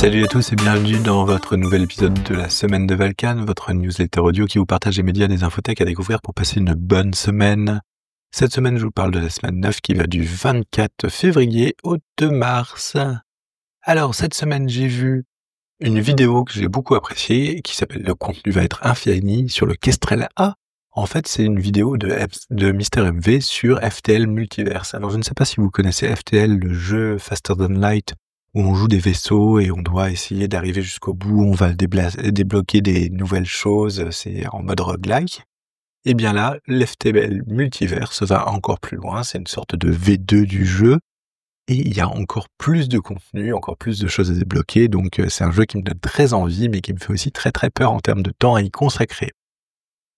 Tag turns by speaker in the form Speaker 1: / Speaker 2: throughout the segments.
Speaker 1: Salut à tous et bienvenue dans votre nouvel épisode de la semaine de Valkan, votre newsletter audio qui vous partage les médias des infotech à découvrir pour passer une bonne semaine. Cette semaine, je vous parle de la semaine 9 qui va du 24 février au 2 mars. Alors, cette semaine, j'ai vu une vidéo que j'ai beaucoup appréciée qui s'appelle « Le contenu va être infini » sur le Kestrel A. En fait, c'est une vidéo de Mister MV sur FTL Multiverse. Alors, je ne sais pas si vous connaissez FTL, le jeu Faster Than Light, où on joue des vaisseaux et on doit essayer d'arriver jusqu'au bout, on va débloquer des nouvelles choses, c'est en mode roguelike. Et bien là, l'FTL Multiverse va encore plus loin, c'est une sorte de V2 du jeu, et il y a encore plus de contenu, encore plus de choses à débloquer, donc c'est un jeu qui me donne très envie, mais qui me fait aussi très très peur en termes de temps à y consacrer.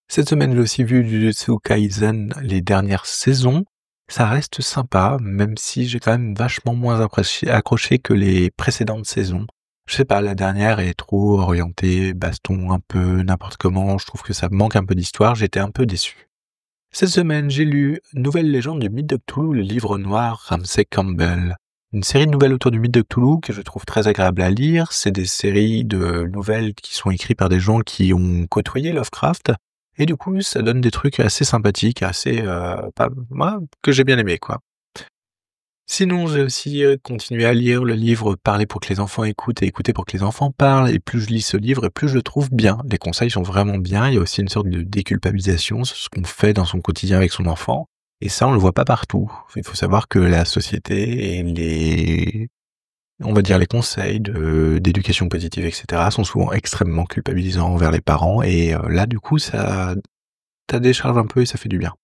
Speaker 1: Cette semaine, j'ai aussi vu Jujutsu Kaisen, les dernières saisons. Ça reste sympa, même si j'ai quand même vachement moins accroché que les précédentes saisons. Je sais pas, la dernière est trop orientée baston, un peu n'importe comment, je trouve que ça manque un peu d'histoire, j'étais un peu déçu. Cette semaine, j'ai lu Nouvelle légende du mythe de Cthulhu, le livre noir Ramsey Campbell. Une série de nouvelles autour du mythe de Cthulhu que je trouve très agréable à lire. C'est des séries de nouvelles qui sont écrites par des gens qui ont côtoyé Lovecraft. Et du coup, ça donne des trucs assez sympathiques, assez que j'ai bien aimé, quoi. Sinon, j'ai aussi continué à lire le livre Parler pour que les enfants écoutent et écouter pour que les enfants parlent. Et plus je lis ce livre, et plus je le trouve bien. Les conseils sont vraiment bien. Il y a aussi une sorte de déculpabilisation sur ce qu'on fait dans son quotidien avec son enfant. Et ça, on le voit pas partout. Il faut savoir que la société et les conseils d'éducation positive, etc., sont souvent extrêmement culpabilisants envers les parents, et là, du coup, ça décharge un peu et ça fait du bien.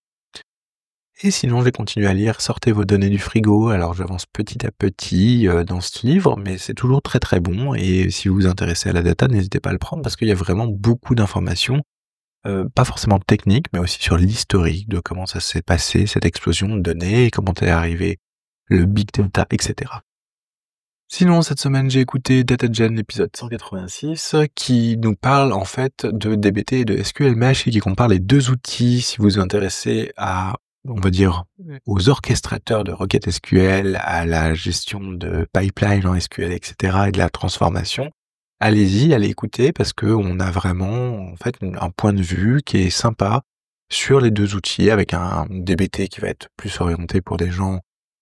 Speaker 1: Et sinon, j'ai continué à lire Sortez vos données du frigo. Alors, j'avance petit à petit dans ce livre, mais c'est toujours très très bon, et si vous vous intéressez à la data, n'hésitez pas à le prendre, parce qu'il y a vraiment beaucoup d'informations, pas forcément techniques, mais aussi sur l'historique de comment ça s'est passé, cette explosion de données, et comment est arrivé le big data, etc. Sinon, cette semaine, j'ai écouté DataGen, l'épisode 186, qui nous parle en fait de DBT et de SQL Mesh, et qui compare les deux outils. Si vous vous intéressez à, on va dire, aux orchestrateurs de requêtes SQL, à la gestion de pipeline en SQL, etc., et de la transformation, allez-y, allez écouter, parce que on a vraiment en fait un point de vue qui est sympa sur les deux outils, avec un DBT qui va être plus orienté pour des gens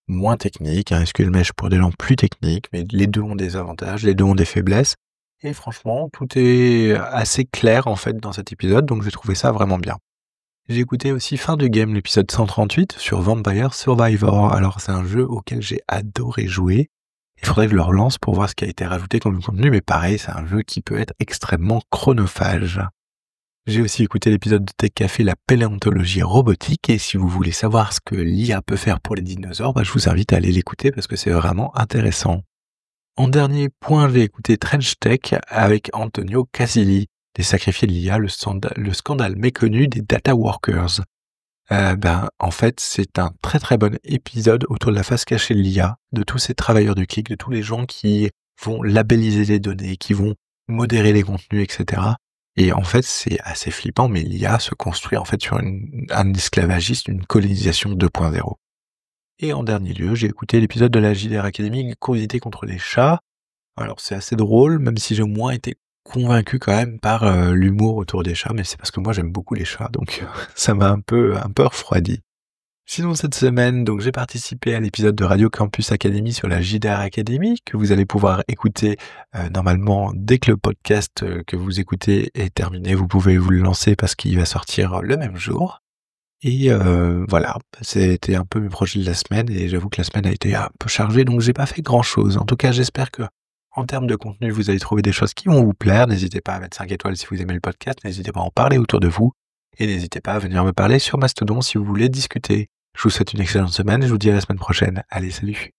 Speaker 1: moins techniques, un SQL Mesh pour des gens plus techniques, mais les deux ont des avantages, les deux ont des faiblesses, et franchement, tout est assez clair en fait dans cet épisode, donc j'ai trouvé ça vraiment bien. J'ai écouté aussi Fin du Game, l'épisode 138 sur Vampire Survivor. Alors c'est un jeu auquel j'ai adoré jouer. Il faudrait que je le relance pour voir ce qui a été rajouté comme contenu, mais pareil, c'est un jeu qui peut être extrêmement chronophage. J'ai aussi écouté l'épisode de Tech Café, la paléontologie robotique, et si vous voulez savoir ce que l'IA peut faire pour les dinosaures, je vous invite à aller l'écouter parce que c'est vraiment intéressant. En dernier point, j'ai écouté Trench Tech avec Antonio Casilli, des sacrifiés de l'IA, le scandale méconnu des data workers. En fait, c'est un très très bon épisode autour de la face cachée de l'IA, de tous ces travailleurs du clic, de tous les gens qui vont labelliser les données, qui vont modérer les contenus, etc. Et en fait, c'est assez flippant, mais l'IA se construit en fait sur un esclavagisme, une colonisation 2.0. Et en dernier lieu, j'ai écouté l'épisode de la JDR Academy, Curiosité contre les chats. Alors c'est assez drôle, même si j'ai moins été convaincu quand même par l'humour autour des chats, mais c'est parce que moi j'aime beaucoup les chats, donc ça m'a un peu refroidi. Sinon, cette semaine, donc j'ai participé à l'épisode de Radio Campus Academy sur la JDR Academy, que vous allez pouvoir écouter normalement dès que le podcast que vous écoutez est terminé. Vous pouvez vous le lancer parce qu'il va sortir le même jour. Et voilà, c'était un peu mes projets de la semaine, et j'avoue que la semaine a été un peu chargée, donc j'ai pas fait grand chose. En tout cas, j'espère que en termes de contenu, vous allez trouver des choses qui vont vous plaire. N'hésitez pas à mettre 5 étoiles si vous aimez le podcast, n'hésitez pas à en parler autour de vous, et n'hésitez pas à venir me parler sur Mastodon si vous voulez discuter. Je vous souhaite une excellente semaine et je vous dis à la semaine prochaine. Allez, salut!